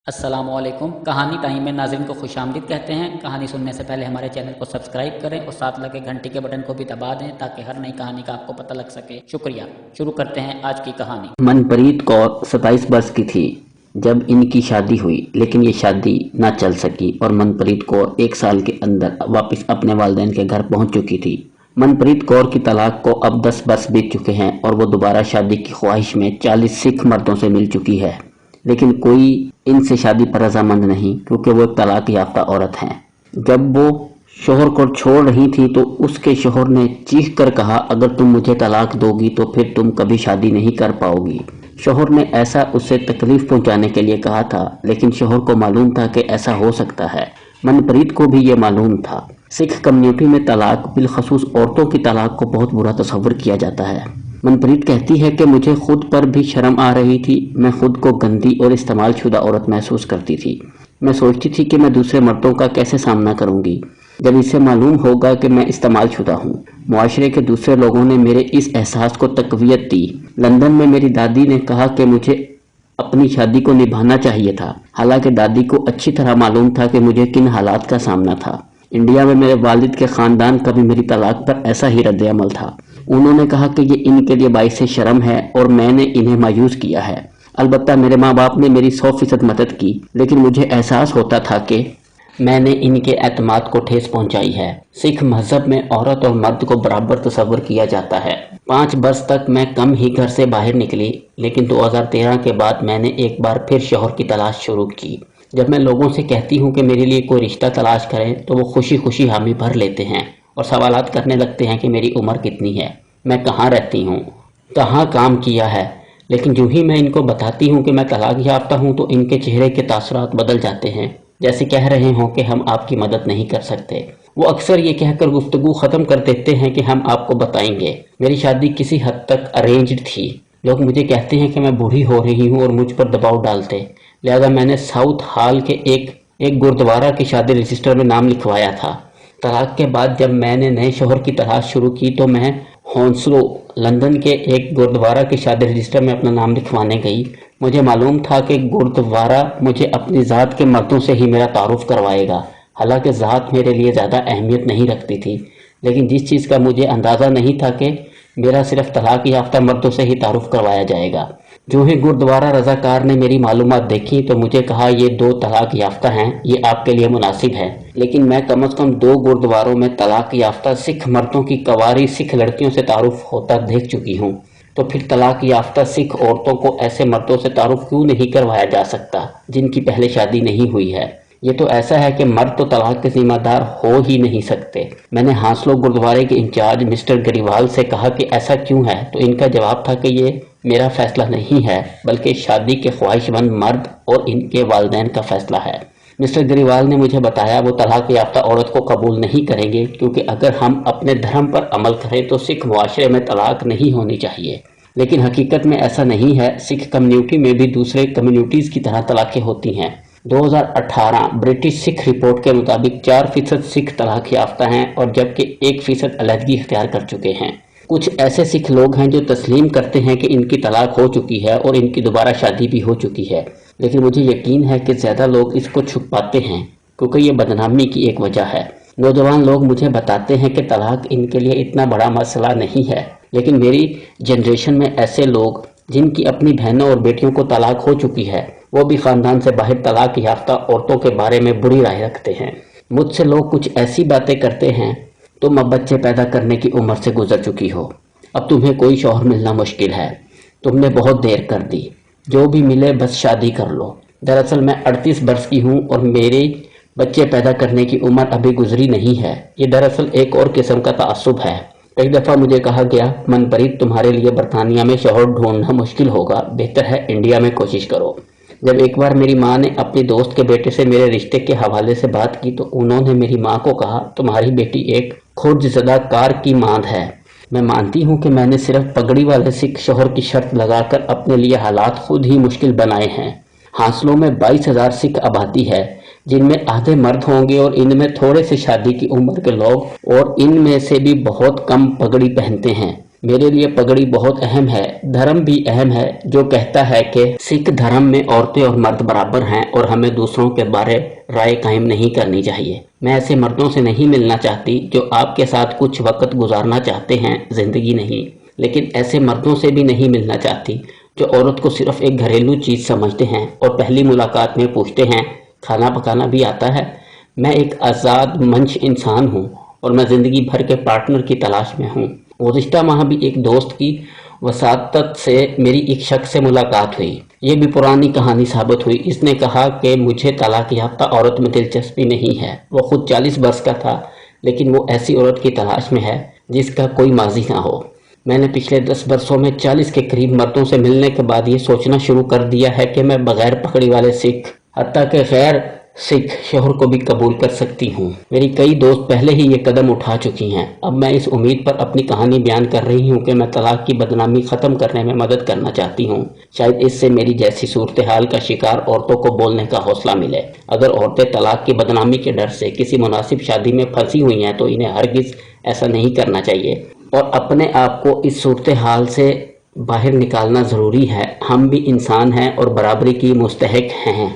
अस्सलाम वालेकुम। कहानी टाइम में नाज़रीन को खुश आमदीद कहते हैं। कहानी सुनने से पहले हमारे चैनल को सब्सक्राइब करें और साथ लगे घंटी के बटन को भी दबा दें ताकि हर नई कहानी का आपको पता लग सके। शुक्रिया। शुरू करते हैं आज की कहानी। मनप्रीत कौर 27 वर्ष की थी जब इनकी शादी हुई, लेकिन ये शादी ना चल सकी और मनप्रीत कौर 1 साल के अंदर वापस अपने वालिदैन के घर पहुंच चुकी थी। मनप्रीत कौर की तलाक को अब 10 वर्ष बीत चुके हैं और वो दोबारा शादी की ख्वाहिश में 40 सिख मर्दों से मिल चुकी है, लेकिन कोई इनसे शादी पर रजामंद नहीं, क्योंकि वो एक तलाक याफ्ता औरत हैं। जब वो शोहर को छोड़ रही थी तो उसके शोहर ने चीख कर कहा, अगर तुम मुझे तलाक दोगी तो फिर तुम कभी शादी नहीं कर पाओगी। शोहर ने ऐसा उसे तकलीफ पहुंचाने के लिए कहा था, लेकिन शोहर को मालूम था कि ऐसा हो सकता है। मनप्रीत को भी ये मालूम था। सिख कम्युनिटी में तलाक, बिलखसूस औरतों की तलाक को बहुत बुरा तस्वर किया जाता है। मनप्रीत कहती है कि मुझे खुद पर भी शर्म आ रही थी। मैं खुद को गंदी और इस्तेमाल शुदा औरत महसूस करती थी। मैं सोचती थी कि मैं दूसरे मर्दों का कैसे सामना करूंगी जब इसे मालूम होगा कि मैं इस्तेमाल शुदा हूँ। मुआशरे के दूसरे लोगों ने मेरे इस एहसास को तकवीयत दी। लंदन में मेरी दादी ने कहा कि मुझे अपनी शादी को निभाना चाहिए था, हालांकि दादी को अच्छी तरह मालूम था कि मुझे किन हालात का सामना था। इंडिया में मेरे वालिद के खानदान का भी मेरी तलाक पर ऐसा ही रद्द अमल था। उन्होंने कहा कि ये इनके लिए बाइस शर्म है और मैंने इन्हें मायूस किया है। अलबत्ता मेरे माँ बाप ने मेरी 100% मदद की, लेकिन मुझे एहसास होता था कि मैंने इनके एतमाद को ठेस पहुंचाई है। सिख मजहब में औरत और मर्द को बराबर तस्वर किया जाता है। 5 वर्ष तक मैं कम ही घर से बाहर निकली, लेकिन 2013 के बाद मैंने एक बार फिर शौहर की तलाश शुरू की। जब मैं लोगों से कहती हूँ कि मेरे लिए कोई रिश्ता तलाश करें तो वो खुशी खुशी हामी भर लेते हैं और सवालात करने लगते हैं कि मेरी उम्र कितनी है, मैं कहाँ रहती हूँ, कहाँ काम किया है। लेकिन यूं ही मैं इनको बताती हूँ कि मैं तलाक याफ्ता हूँ तो इनके चेहरे के तासुरात बदल जाते हैं, जैसे कह रहे हों कि हम आपकी मदद नहीं कर सकते। वो अक्सर ये कहकर गुफ्तगू ख़त्म कर देते हैं कि हम आपको बताएंगे। मेरी शादी किसी हद तक अरेंज्ड थी। लोग मुझे कहते हैं कि मैं बूढ़ी हो रही हूँ और मुझ पर दबाव डालते, लिहाजा मैंने साउथ हाल के एक गुरुद्वारा की शादी रजिस्टर में नाम लिखवाया था। तलाक के बाद जब मैंने नए शोहर की तलाश शुरू की तो मैं हॉन्सलो लंदन के एक गुरुद्वारा की शादी रजिस्टर में अपना नाम लिखवाने गई। मुझे मालूम था कि गुरुद्वारा मुझे अपनी ज़ात के मर्दों से ही मेरा तारुफ करवाएगा। हालांकि ज़ात मेरे लिए ज़्यादा अहमियत नहीं रखती थी, लेकिन जिस चीज़ का मुझे अंदाज़ा नहीं था कि मेरा सिर्फ तलाक याफ्ता मर्दों से ही तारुफ करवाया जाएगा। जो ही गुरुद्वारा रज़ाकार ने मेरी मालूमात देखी तो मुझे कहा, ये 2 तलाक याफ्ता हैं, ये आपके लिए मुनासिब है। लेकिन मैं कम अज़ कम 2 गुरुद्वारों में तलाक याफ्ता सिख मर्दों की कवारी सिख लड़कियों से तारुफ होता देख चुकी हूँ, तो फिर तलाक याफ्ता सिख औरतों को ऐसे मर्दों से तारुफ क्यों नहीं करवाया जा सकता जिनकी पहले शादी नहीं हुई है। ये तो ऐसा है कि मर्द तो तलाक के जिम्मेदार हो ही नहीं सकते। मैंने हांसलो गुरुद्वारे के इंचार्ज मिस्टर गरीवाल से कहा कि ऐसा क्यों है, तो इनका जवाब था कि ये मेरा फैसला नहीं है, बल्कि शादी के ख्वाहिशमंद मर्द और इनके वालिदैन का फैसला है। मिस्टर गरीवाल ने मुझे बताया वो तलाक याफ्ता औरत को कबूल नहीं करेंगे, क्योंकि अगर हम अपने धर्म पर अमल करें तो सिख मुआशरे में तलाक नहीं होनी चाहिए। लेकिन हकीकत में ऐसा नहीं है। सिख कम्युनिटी में भी दूसरे कम्युनिटीज़ की तरह तलाक़ें होती हैं। 2018 ब्रिटिश सिख रिपोर्ट के मुताबिक 4% सिख तलाक याफ्ता हैं और जबकि 1% अलहदगी इख्तियार कर चुके हैं। कुछ ऐसे सिख लोग हैं जो तस्लीम करते हैं कि इनकी तलाक हो चुकी है और इनकी दोबारा शादी भी हो चुकी है, लेकिन मुझे यकीन है कि ज़्यादा लोग इसको छुपाते हैं क्योंकि ये बदनामी की एक वजह है। नौजवान लोग मुझे बताते हैं कि तलाक इनके लिए इतना बड़ा मसला नहीं है, लेकिन मेरी जनरेशन में ऐसे लोग जिनकी अपनी बहनों और बेटियों को तलाक हो चुकी है, वो भी ख़ानदान से बाहर तलाक याफ्ता औरतों के बारे में बुरी राय रखते हैं। मुझसे लोग कुछ ऐसी बातें करते हैं, तुम अब बच्चे पैदा करने की उम्र से गुजर चुकी हो, अब तुम्हें कोई शौहर मिलना मुश्किल है, तुमने बहुत देर कर दी, जो भी मिले बस शादी कर लो। दरअसल मैं 38 वर्ष की हूँ और मेरी बच्चे पैदा करने की उम्र अभी गुजरी नहीं है। ये दरअसल एक और किस्म का तासुब है। कई दफ़ा मुझे कहा गया, मनप्रीत तुम्हारे लिए बरतानिया में शौहर ढूंढना मुश्किल होगा, बेहतर है इंडिया में कोशिश करो। जब एक बार मेरी माँ ने अपनी दोस्त के बेटे से मेरे रिश्ते के हवाले से बात की तो उन्होंने मेरी माँ को कहा, तुम्हारी बेटी एक खुर्जज़दा कार की मांद है। मैं मानती हूँ कि मैंने सिर्फ पगड़ी वाले सिख शौहर की शर्त लगाकर अपने लिए हालात खुद ही मुश्किल बनाए हैं। हांसलों में 22,000 सिख आबादी है, जिनमें आधे मर्द होंगे और इनमें थोड़े से शादी की उम्र के लोग, और इनमें से भी बहुत कम पगड़ी पहनते हैं। मेरे लिए पगड़ी बहुत अहम है, धर्म भी अहम है जो कहता है कि सिख धर्म में औरतें और मर्द बराबर हैं और हमें दूसरों के बारे राय कायम नहीं करनी चाहिए। मैं ऐसे मर्दों से नहीं मिलना चाहती जो आपके साथ कुछ वक्त गुजारना चाहते हैं, जिंदगी नहीं। लेकिन ऐसे मर्दों से भी नहीं मिलना चाहती जो औरत को सिर्फ एक घरेलू चीज़ समझते हैं और पहली मुलाकात में पूछते हैं खाना पकाना भी आता है। मैं एक आज़ाद मंच इंसान हूँ और मैं ज़िंदगी भर के पार्टनर की तलाश में हूँ। गुज़िश्ता माह भी एक दोस्त की वसातत से मेरी एक शख्स से मुलाकात हुई। ये भी पुरानी कहानी साबित हुई। इसने कहा कि मुझे तलाक याफ्ता औरत में दिलचस्पी नहीं है। वो खुद 40 बरस का था, लेकिन वो ऐसी औरत की तलाश में है जिसका कोई माजी ना हो। मैंने पिछले 10 बरसों में 40 के करीब मर्दों से मिलने के बाद ये सोचना शुरू कर दिया है कि मैं बगैर पकड़ी वाले सिख, हत्ता के गैर सिख शोहर को भी कबूल कर सकती हूँ। मेरी कई दोस्त पहले ही ये कदम उठा चुकी हैं। अब मैं इस उम्मीद पर अपनी कहानी बयान कर रही हूँ कि मैं तलाक की बदनामी ख़त्म करने में मदद करना चाहती हूँ। शायद इससे मेरी जैसी सूरत हाल का शिकार औरतों को बोलने का हौसला मिले। अगर औरतें तलाक की बदनामी के डर से किसी मुनासिब शादी में फंसी हुई हैं तो इन्हें हरगिज़ ऐसा नहीं करना चाहिए और अपने आप को इस सूरत हाल से बाहर निकालना ज़रूरी है। हम भी इंसान हैं और बराबरी की मुस्तहक हैं।